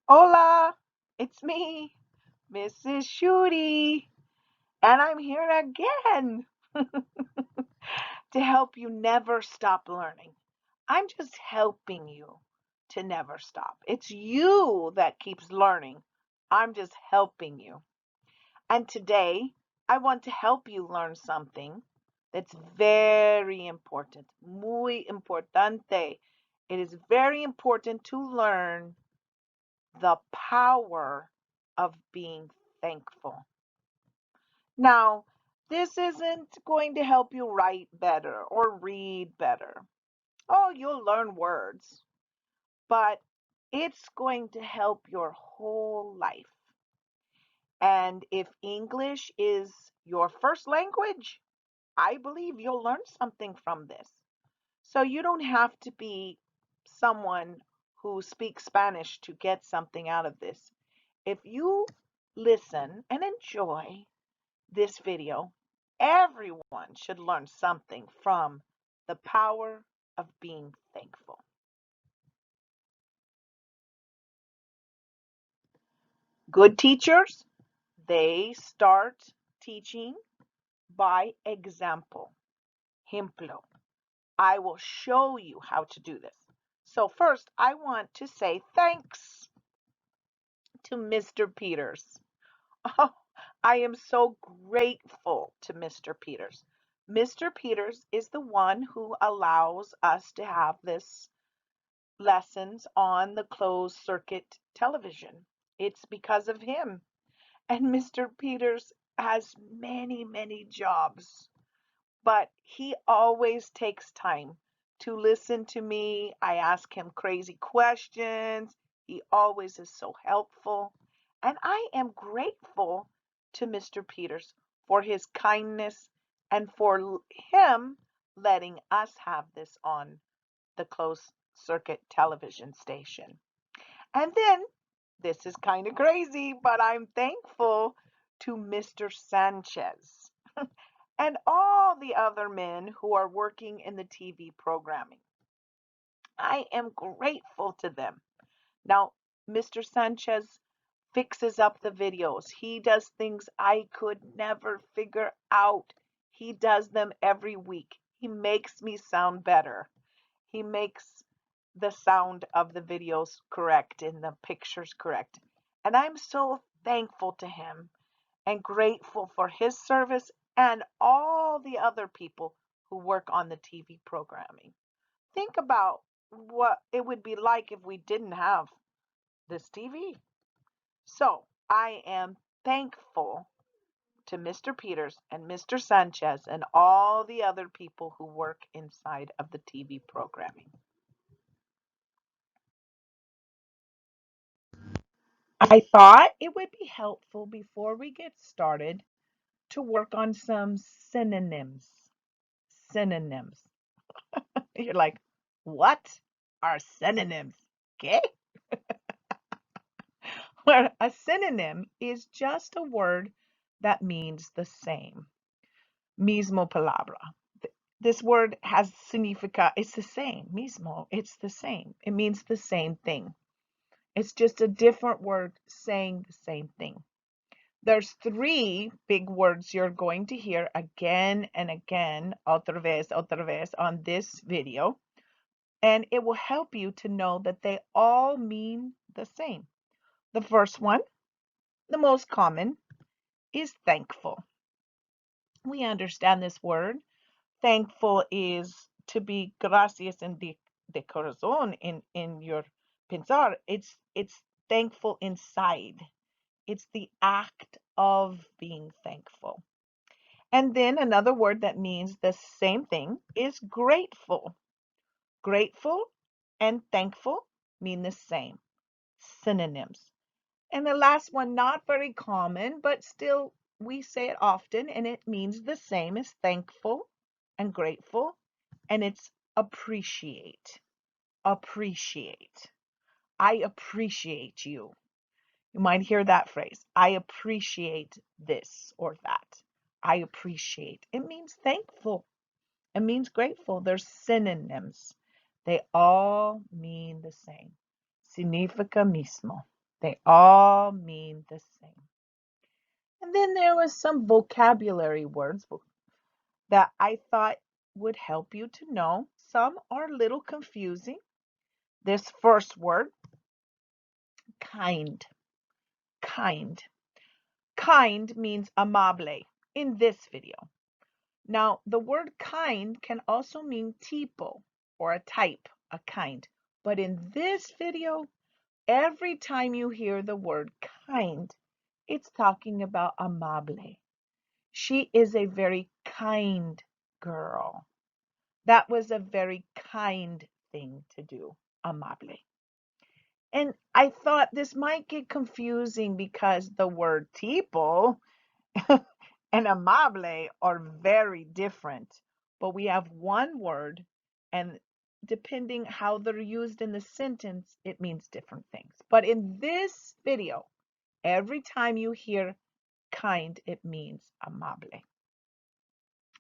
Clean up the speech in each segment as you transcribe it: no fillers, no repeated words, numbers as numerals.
Hola, it's me, Mrs. Shooty, and I'm here again to help you never stop learning. I'm just helping you to never stop. It's you that keeps learning. I'm just helping you. And today, I want to help you learn something that's very important, muy importante. It is very important to learn the power of being thankful. Now, this isn't going to help you write better or read better. Oh, you'll learn words, but it's going to help your whole life. And if English is your first language, I believe you'll learn something from this. So you don't have to be someone who speaks Spanish to get something out of this. If you listen and enjoy this video, everyone should learn something from the power of being thankful. Good teachers, they start teaching by example. Ejemplo. I will show you how to do this. So first, I want to say thanks to Mr. Peters. Oh, I am so grateful to Mr. Peters. Mr. Peters is the one who allows us to have this lessons on the closed circuit television. It's because of him. And Mr. Peters has many, many jobs, but he always takes time to listen to me. I ask him crazy questions. He always is so helpful. And I am grateful to Mr. Peters for his kindness and for him letting us have this on the closed circuit television station. And then, this is kind of crazy, but I'm thankful to Mr. Sanchez and all the other men who are working in the TV programming. I am grateful to them. Now, Mr. Sanchez fixes up the videos. He does things I could never figure out. He does them every week. He makes me sound better. He makes the sound of the videos correct and the pictures correct. And I'm so thankful to him and grateful for his service and all the other people who work on the TV programming. Think about what it would be like if we didn't have this TV. So I am thankful to Mr. Peters and Mr. Sanchez and all the other people who work inside of the TV programming. I thought it would be helpful before we get started to work on some synonyms. Synonyms. You're like, what are synonyms? Okay. Well, a synonym is just a word that means the same. Mismo palabra. This word has significa, it's the same. Mismo, it's the same. It means the same thing. It's just a different word saying the same thing. There's three big words you're going to hear again and again, otra vez on this video. And it will help you to know that they all mean the same. The first one, the most common, is thankful. We understand this word. Thankful is to be gracias en de corazón in your pensar. It's thankful inside. It's the act of being thankful. And then another word that means the same thing is grateful. Grateful and thankful mean the same. Synonyms. And the last one, not very common, but still we say it often, and it means the same as thankful and grateful, and it's appreciate. Appreciate. I appreciate you. You might hear that phrase. I appreciate this or that. I appreciate. It means thankful. It means grateful. They're synonyms. They all mean the same. Significa mismo. They all mean the same. And then there was some vocabulary words that I thought would help you to know. Some are a little confusing. This first word, kind. Kind. Kind means amable in this video. Now, the word kind can also mean tipo or a type, a kind. But in this video, every time you hear the word kind, it's talking about amable. She is a very kind girl. That was a very kind thing to do, amable. And I thought this might get confusing because the word tipo and amable are very different, but we have one word, and depending how they're used in the sentence, it means different things. But in this video, every time you hear kind, it means amable.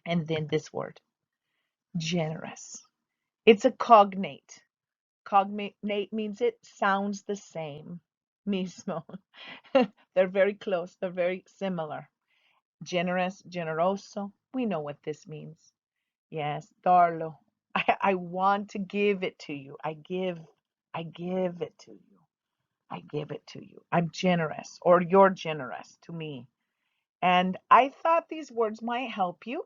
And then this word, generous. It's a cognate. Cognate means it sounds the same. Mismo. They're very close. They're very similar. Generous, generoso. We know what this means. Yes, darlo. I want to give it to you. I give it to you. I give it to you. I'm generous, or you're generous to me. And I thought these words might help you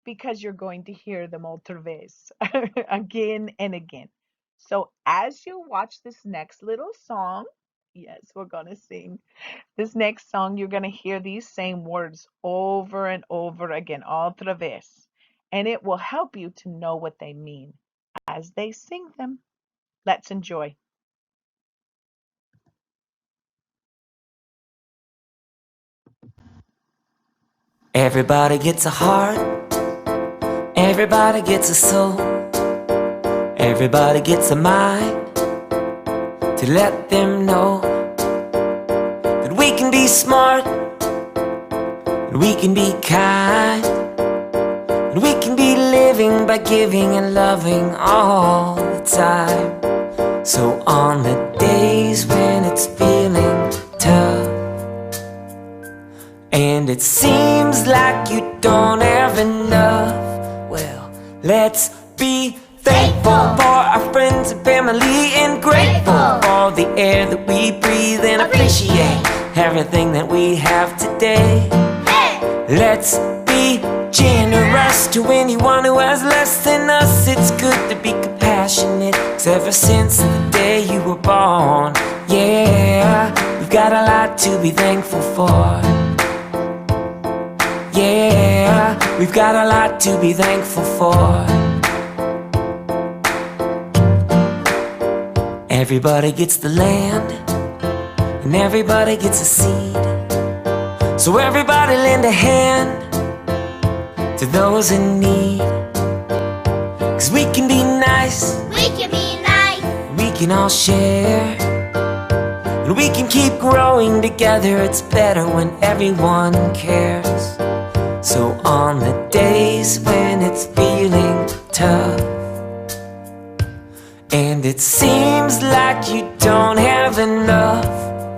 because you're going to hear them otra vez again and again. So as you watch this next little song, yes, we're going to sing this next song, you're going to hear these same words over and over again, otra vez. And it will help you to know what they mean as they sing them. Let's enjoy. Everybody gets a heart, everybody gets a soul, everybody gets a mind to let them know that we can be smart, that we can be kind, that we can be living by giving and loving all the time. So on the days when it's feeling tough and it seems like you don't have enough, well, let's be thankful for our friends and family and grateful for the air that we breathe and appreciate everything that we have today. Let's be generous to anyone who has less than us. It's good to be compassionate, 'cause ever since the day you were born, yeah, we've got a lot to be thankful for. Yeah, we've got a lot to be thankful for. Everybody gets the land, and everybody gets a seed. So everybody lend a hand to those in need. 'Cause we can be nice, We can be nice, we can all share, and we can keep growing together. It's better when everyone cares. So on the days when it's feeling tough and it seems like you don't have enough,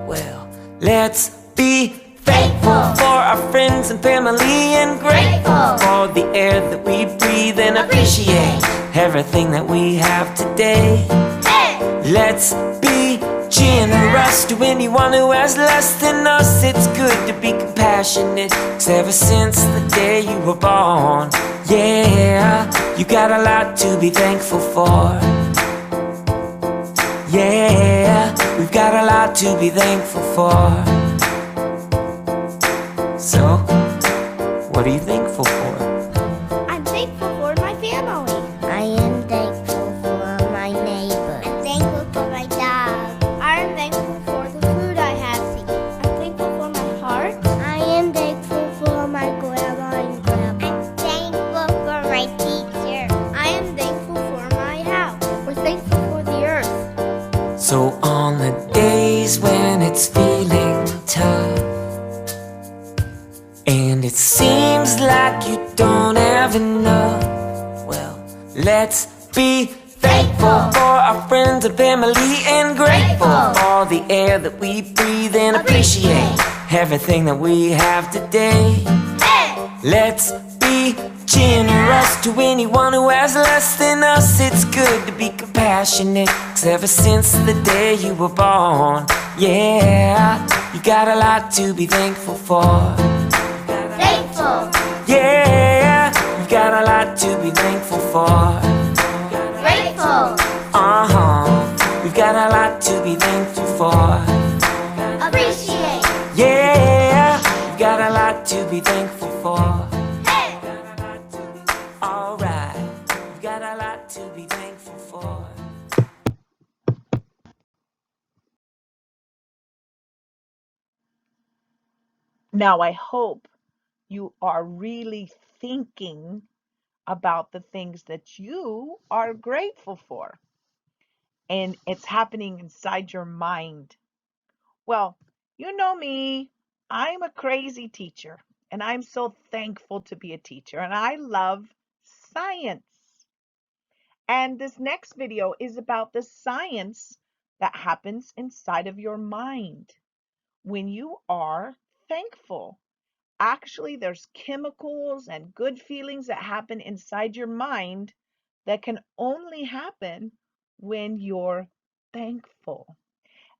well, let's be thankful for our friends and family and grateful for the air that we breathe and appreciate everything that we have today. Let's be generous to anyone who has less than us. It's good to be compassionate, 'cause ever since the day you were born, yeah, you got a lot to be thankful for. Yeah, we've got a lot to be thankful for. So, what are you thankful for? I'm thankful for my family. I am thankful for my neighbor. I'm thankful for my dog. I'm thankful for the food I have to eat. I'm thankful for my heart. I am thankful for my grandma and grandpa. I'm thankful for my teacher. I am thankful for my house. We're thankful for the earth. So on the days when it's feeling tough and it seems like you don't have enough, well, let's be thankful for our friends and family, and grateful for the air that we breathe, and appreciate everything that we have today. Let's be generous to anyone who has less than us. It's good to be compassionate, 'cause ever since the day you were born, yeah, you got a lot to be thankful for. Thankful. Yeah, you got a lot to be thankful for. Grateful. We've got a lot to be thankful for. Appreciate. Yeah, we've got a lot to be thankful for. Hey. Alright, we've got a lot to be thankful for. Now, I hope you are really thinking about the things that you are grateful for, and it's happening inside your mind. Well, you know me, I'm a crazy teacher, and I'm so thankful to be a teacher, and I love science. And this next video is about the science that happens inside of your mind when you are thankful. Actually, there's chemicals and good feelings that happen inside your mind that can only happen when you're thankful.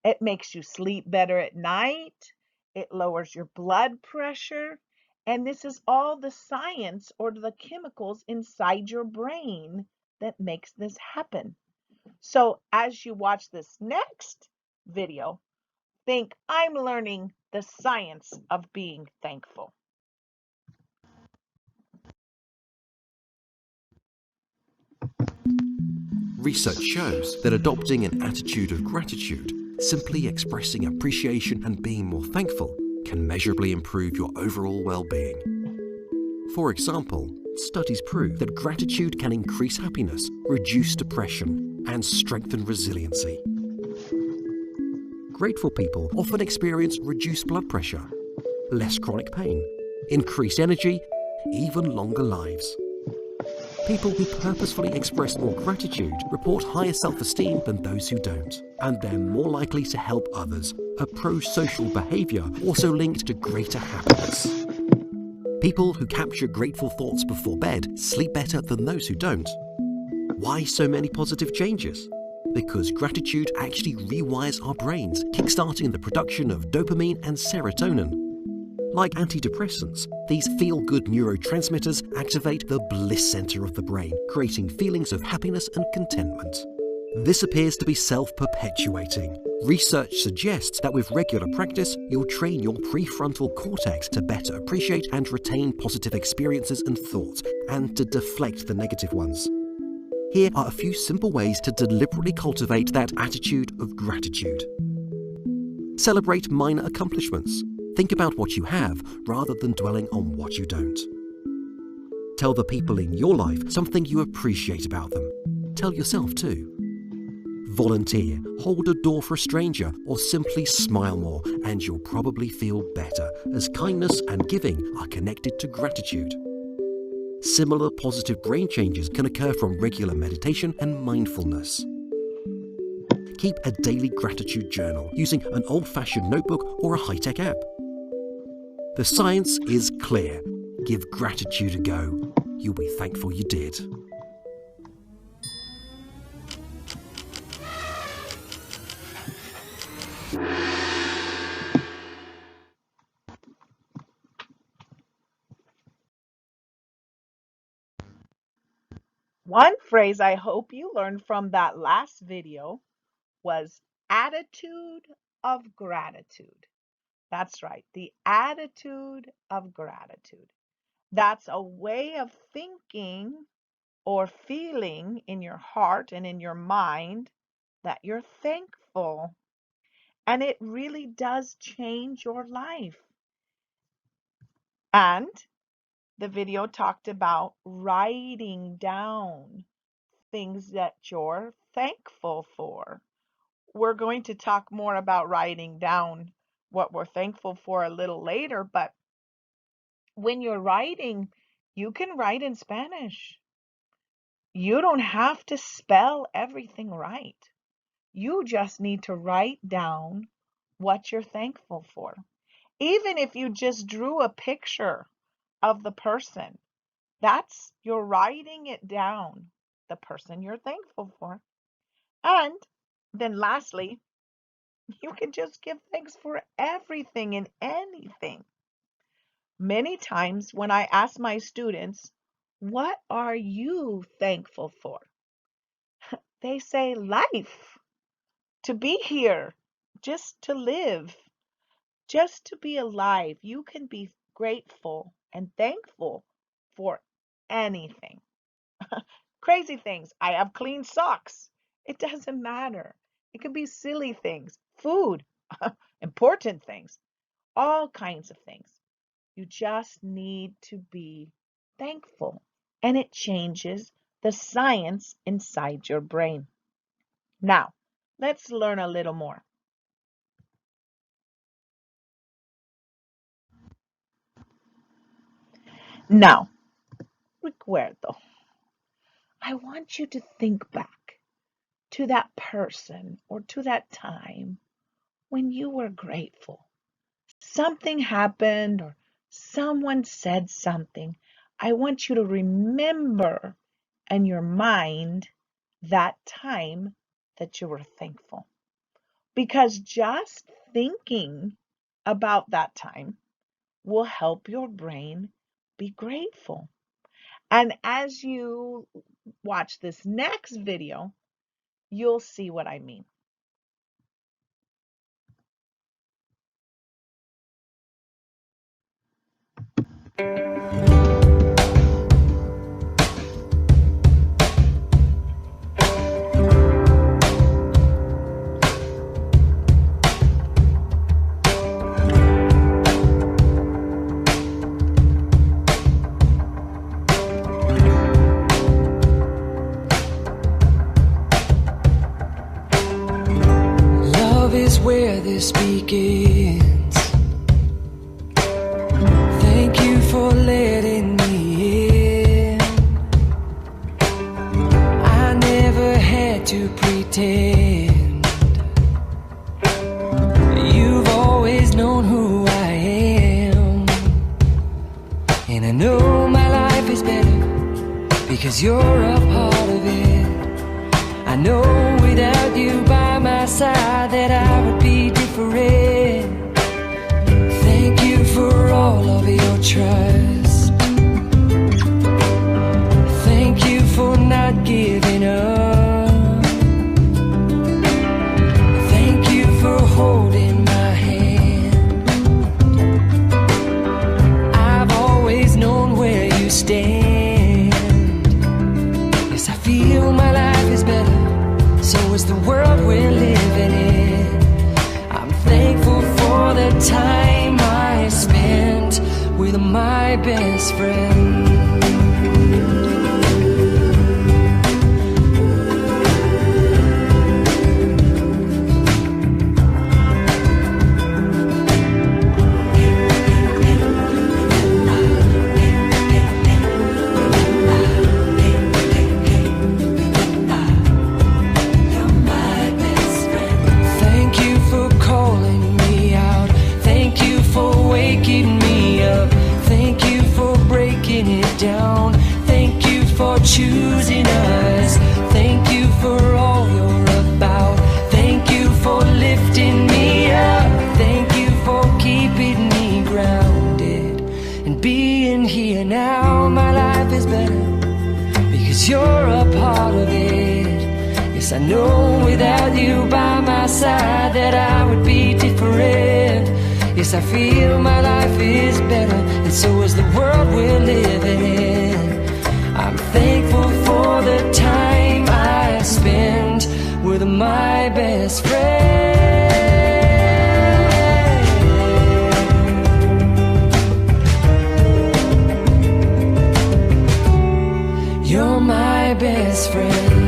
It makes you sleep better at night. It lowers your blood pressure. And this is all the science or the chemicals inside your brain that makes this happen. So as you watch this next video, think, I'm learning the science of being thankful. Research shows that adopting an attitude of gratitude, simply expressing appreciation and being more thankful, can measurably improve your overall well-being. For example, studies prove that gratitude can increase happiness, reduce depression, and strengthen resiliency. Grateful people often experience reduced blood pressure, less chronic pain, increased energy, even longer lives. People who purposefully express more gratitude report higher self-esteem than those who don't, and they're more likely to help others, a pro-social behavior also linked to greater happiness. People who capture grateful thoughts before bed sleep better than those who don't. Why so many positive changes? Because gratitude actually rewires our brains, kickstarting the production of dopamine and serotonin. Like antidepressants, these feel-good neurotransmitters activate the bliss center of the brain, creating feelings of happiness and contentment. This appears to be self-perpetuating. Research suggests that with regular practice, you'll train your prefrontal cortex to better appreciate and retain positive experiences and thoughts, and to deflect the negative ones. Here are a few simple ways to deliberately cultivate that attitude of gratitude. Celebrate minor accomplishments. Think about what you have rather than dwelling on what you don't. Tell the people in your life something you appreciate about them. Tell yourself too. Volunteer, hold a door for a stranger, or simply smile more, and you'll probably feel better, as kindness and giving are connected to gratitude. Similar positive brain changes can occur from regular meditation and mindfulness. Keep a daily gratitude journal using an old-fashioned notebook or a high-tech app. The science is clear. Give gratitude a go. You'll be thankful you did. One phrase I hope you learned from that last video was attitude of gratitude. That's right, the attitude of gratitude. That's a way of thinking or feeling in your heart and in your mind that you're thankful. And it really does change your life. And the video talked about writing down things that you're thankful for. We're going to talk more about writing down what we're thankful for a little later, but when you're writing, you can write in Spanish. You don't have to spell everything right. You just need to write down what you're thankful for. Even if you just drew a picture of the person, you're writing it down, the person you're thankful for. And then lastly, you can just give thanks for everything and anything. Many times when I ask my students, what are you thankful for? They say life, to be here, just to live, just to be alive. You can be grateful and thankful for anything. Crazy things. I have clean socks. It doesn't matter. It could be silly things, food, important things, all kinds of things. You just need to be thankful, and it changes the science inside your brain. Now, let's learn a little more. Now, recuerdo. I want you to think back to that person or to that time when you were grateful. Something happened or someone said something. I want you to remember in your mind that time that you were thankful. Because just thinking about that time will help your brain be grateful. And as you watch this next video, you'll see what I mean. Love is where this begins. Thank you for letting me in. I never had to pretend. You've always known who I am. And I know my life is better because you're a part of it. I know without you by my side that I would be different. Thank you for all of your trust. Thank you for not giving up. Thank you for holding my hand. I've always known where you stand. Yes, I feel my life is better. So is the world we're living in. I'm thankful for the time I spent with my best friend. Down. Thank you for choosing us. Thank you for all you're about. Thank you for lifting me up. Thank you for keeping me grounded and being here now. My life is better because you're a part of it. Yes, I know without you by my side that I would be different. Yes, I feel my life is better, and so is the world we're living in. I'm thankful for the time I spent with my best friend. You're my best friend.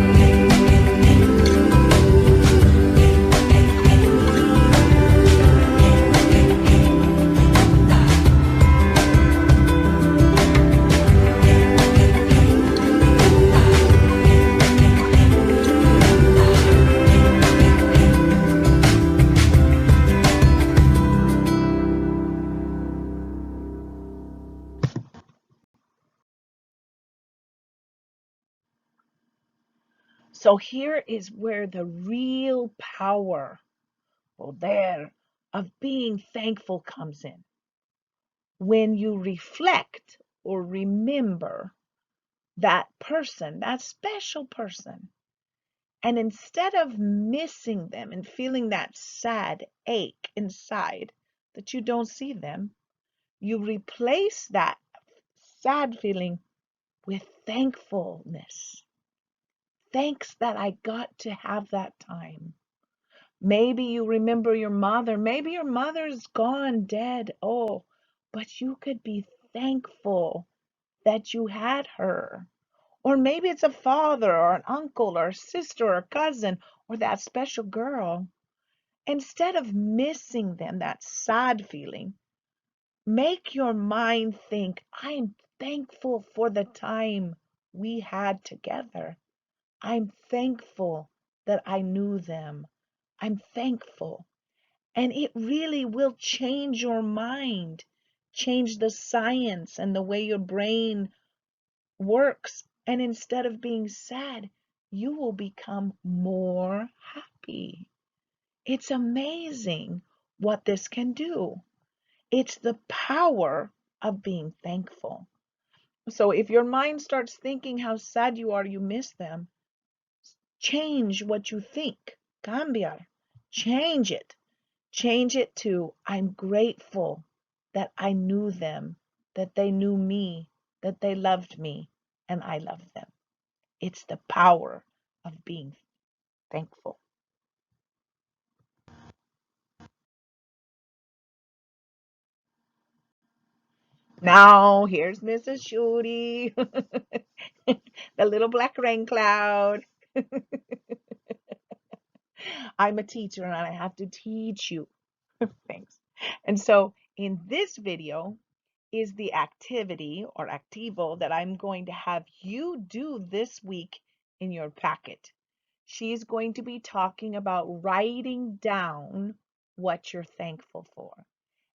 So here is where the real power, poder, of being thankful comes in. When you reflect or remember that person, that special person, and instead of missing them and feeling that sad ache inside that you don't see them, you replace that sad feeling with thankfulness. Thanks that I got to have that time. Maybe you remember your mother. Maybe your mother's gone, dead. Oh, but you could be thankful that you had her. Or maybe it's a father or an uncle or a sister or a cousin or that special girl. Instead of missing them, that sad feeling, make your mind think, I'm thankful for the time we had together. I'm thankful that I knew them. I'm thankful. And it really will change your mind, change the science and the way your brain works. And instead of being sad, you will become more happy. It's amazing what this can do. It's the power of being thankful. So if your mind starts thinking how sad you are, you miss them, change what you think. Cambiar. Change it. Change it to, I'm grateful that I knew them, that they knew me, that they loved me, and I loved them. It's the power of being thankful. Now, here's Mrs. Shuri, the little black rain cloud. I'm a teacher and I have to teach you. Thanks. And so in this video is the activity or activo that I'm going to have you do this week in your packet. She's going to be talking about writing down what you're thankful for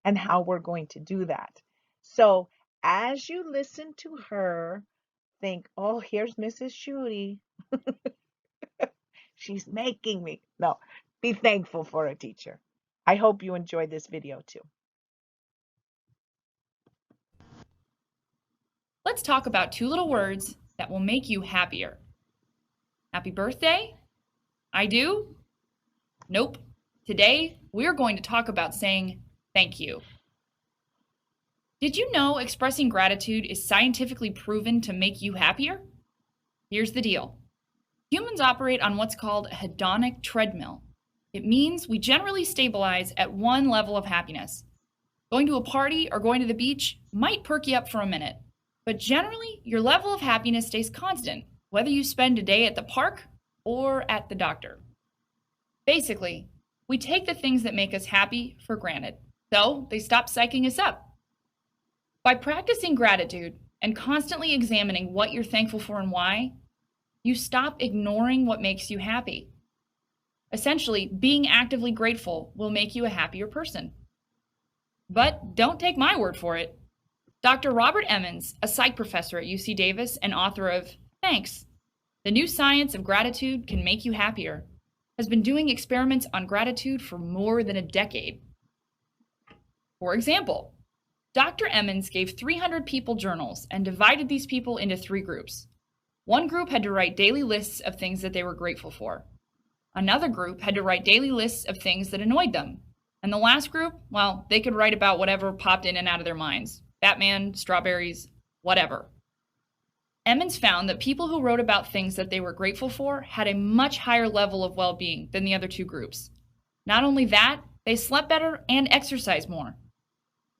and how we're going to do that. So as you listen to her, think, oh, here's Mrs. Shuri. She's making me. No, be thankful for a teacher. I hope you enjoyed this video too. Let's talk about two little words that will make you happier. Happy birthday? I do? Nope. Today, we're going to talk about saying thank you. Did you know expressing gratitude is scientifically proven to make you happier? Here's the deal. Humans operate on what's called a hedonic treadmill. It means we generally stabilize at one level of happiness. Going to a party or going to the beach might perk you up for a minute, but generally your level of happiness stays constant, whether you spend a day at the park or at the doctor. Basically, we take the things that make us happy for granted, so they stop psyching us up. By practicing gratitude and constantly examining what you're thankful for and why, you stop ignoring what makes you happy. Essentially, being actively grateful will make you a happier person. But don't take my word for it. Dr. Robert Emmons, a psych professor at UC Davis and author of Thanks, The New Science of Gratitude Can Make You Happier, has been doing experiments on gratitude for more than a decade. For example, Dr. Emmons gave 300 people journals and divided these people into 3 groups. One group had to write daily lists of things that they were grateful for. Another group had to write daily lists of things that annoyed them. And the last group, well, they could write about whatever popped in and out of their minds. Batman, strawberries, whatever. Emmons found that people who wrote about things that they were grateful for had a much higher level of well-being than the other 2 groups. Not only that, they slept better and exercised more.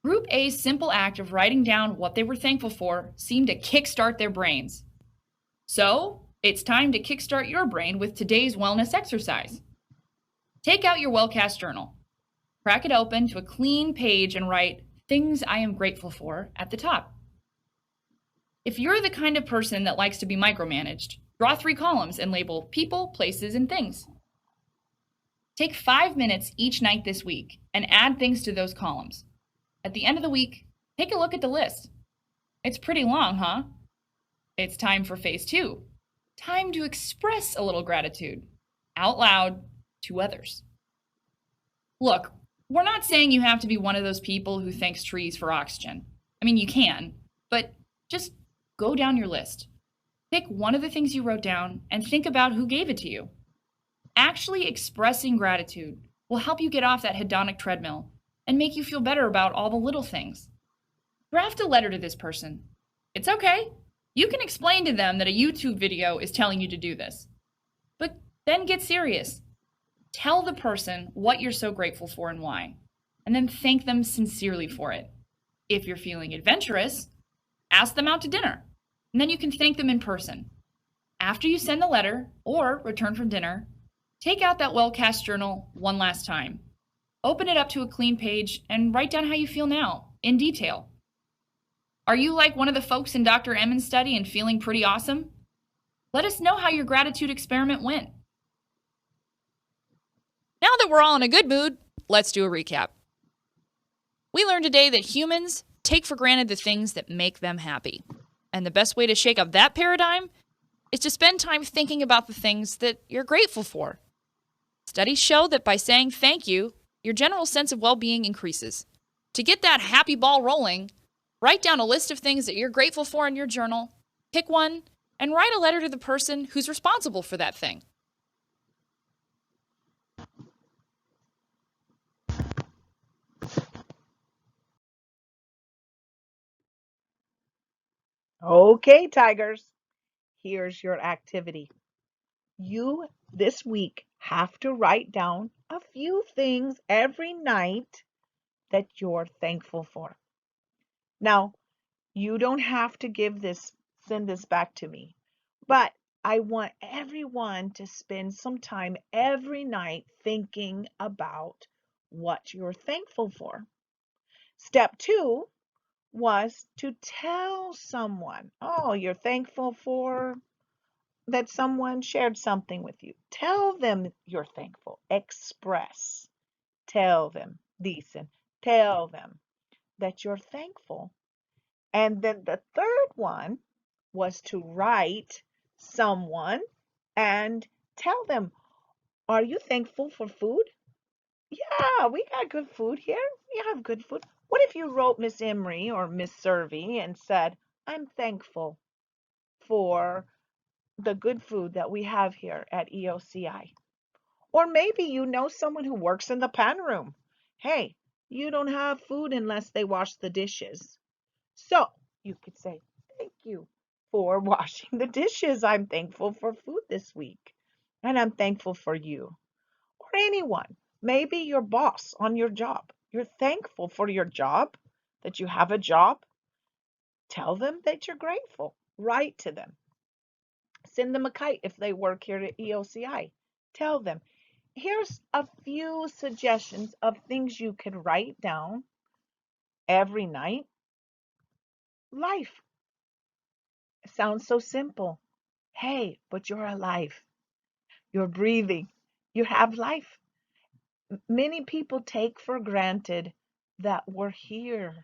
Group A's simple act of writing down what they were thankful for seemed to kickstart their brains. So, it's time to kickstart your brain with today's wellness exercise. Take out your Wellcast journal. Crack it open to a clean page and write things I am grateful for at the top. If you're the kind of person that likes to be micromanaged, draw 3 columns and label people, places, and things. Take 5 minutes each night this week and add things to those columns. At the end of the week, take a look at the list. It's pretty long, huh? It's time for phase 2. time to express a little gratitude out loud to others. Look, we're not saying you have to be one of those people who thanks trees for oxygen. I mean, you can, but just go down your list. Pick one of the things you wrote down and think about who gave it to you. Actually expressing gratitude will help you get off that hedonic treadmill and make you feel better about all the little things. Draft a letter to this person. It's okay. You can explain to them that a YouTube video is telling you to do this. But then get serious. Tell the person what you're so grateful for and why, and then thank them sincerely for it. If you're feeling adventurous, ask them out to dinner, and then you can thank them in person. After you send the letter or return from dinner, take out that well-cast journal one last time. Open it up to a clean page and write down how you feel now, in detail. Are you like one of the folks in Dr. Emmons' study and feeling pretty awesome? Let us know how your gratitude experiment went. Now that we're all in a good mood, let's do a recap. We learned today that humans take for granted the things that make them happy. And the best way to shake up that paradigm is to spend time thinking about the things that you're grateful for. Studies show that by saying thank you, your general sense of well-being increases. To get that happy ball rolling, write down a list of things that you're grateful for in your journal, pick one, and write a letter to the person who's responsible for that thing. Okay, Tigers, here's your activity. You, this week, have to write down a few things every night that you're thankful for. Now, you don't have to send this back to me, but I want everyone to spend some time every night thinking about what you're thankful for. Step 2 was to tell someone, oh, you're thankful for that someone shared something with you. Tell them you're thankful. Express. Tell them, listen, tell them that you're thankful. And then the third one was to write someone and tell them, are you thankful for food? Yeah, we got good food here. We have good food. What if you wrote Miss Emery or Miss Servey and said, I'm thankful for the good food that we have here at EOCI. Or maybe you know someone who works in the pan room. Hey, you don't have food unless they wash the dishes. So you could say, thank you for washing the dishes. I'm thankful for food this week. And I'm thankful for you. Or anyone, maybe your boss on your job. You're thankful for your job, that you have a job. Tell them that you're grateful. Write to them. Send them a kite if they work here at EOCI. Tell them. Here's a few suggestions of things you can write down every night. Life. It sounds so simple. Hey, but you're alive. You're breathing. You have life. Many people take for granted that we're here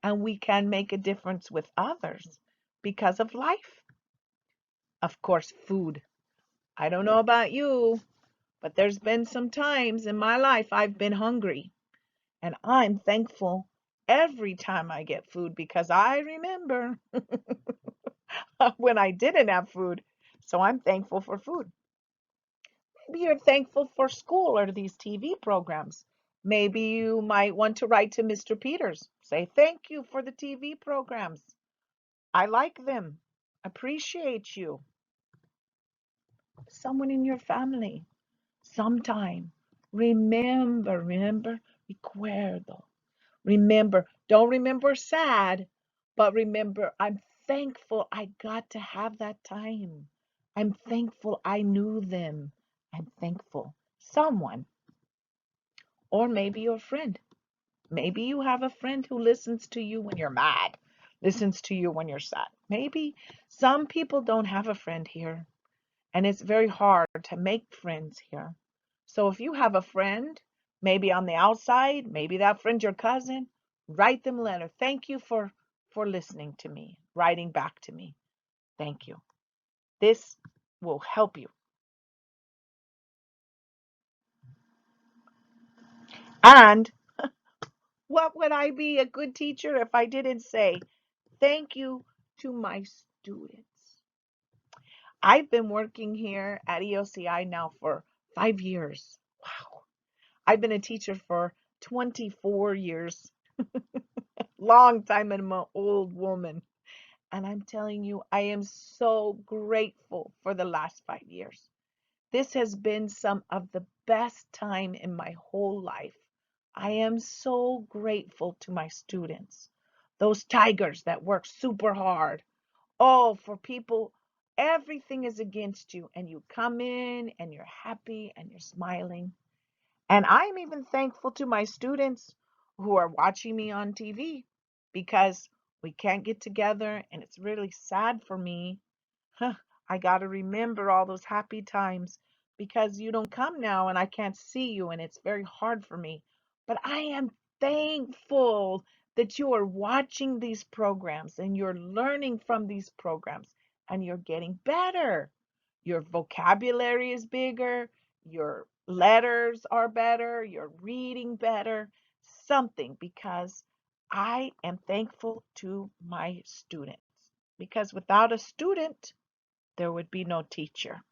and we can make a difference with others because of life. Of course, food. I don't know about you, but there's been some times in my life I've been hungry, and I'm thankful every time I get food because I remember when I didn't have food. So I'm thankful for food. Maybe you're thankful for school or these TV programs. Maybe you might want to write to Mr. Peters. Say thank you for the TV programs. I like them. Appreciate you. Someone in your family. Sometime. Remember, recuerdo. Remember, don't remember sad, but remember, I'm thankful I got to have that time. I'm thankful I knew them. I'm thankful. Someone, or maybe your friend. Maybe you have a friend who listens to you when you're mad, listens to you when you're sad. Maybe some people don't have a friend here, and it's very hard to make friends here. So if you have a friend, maybe on the outside, maybe that friend's your cousin, write them a letter. Thank you for listening to me, writing back to me. Thank you. This will help you. And what would I be a good teacher if I didn't say thank you to my students? I've been working here at EOCI now for 5 years. Wow. I've been a teacher for 24 years. Long time, and I'm an old woman. And I'm telling you, I am so grateful for the last 5 years. This has been some of the best time in my whole life. I am so grateful to my students, those tigers that work super hard. Oh, for people, everything is against you, and you come in and you're happy and you're smiling. And I'm even thankful to my students who are watching me on TV because we can't get together, and it's really sad for me. I got to remember all those happy times because you don't come now and I can't see you, and it's very hard for me. But I am thankful that you are watching these programs and you're learning from these programs and you're getting better. Your vocabulary is bigger, your letters are better, you're reading better, something, because I am thankful to my students. Because without a student, there would be no teacher.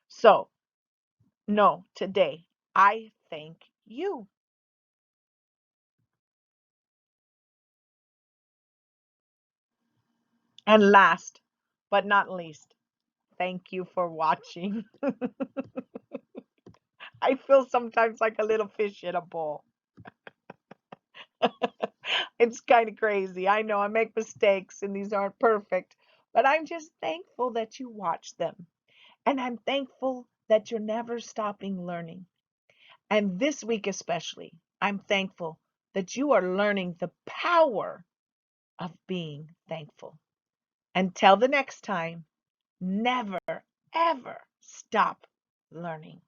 So, no, today, I thank you. And last but not least, thank you for watching. I feel sometimes like a little fish in a bowl. It's kind of crazy. I know I make mistakes and these aren't perfect, but I'm just thankful that you watch them. And I'm thankful that you're never stopping learning. And this week especially, I'm thankful that you are learning the power of being thankful. Until the next time, never, ever stop learning.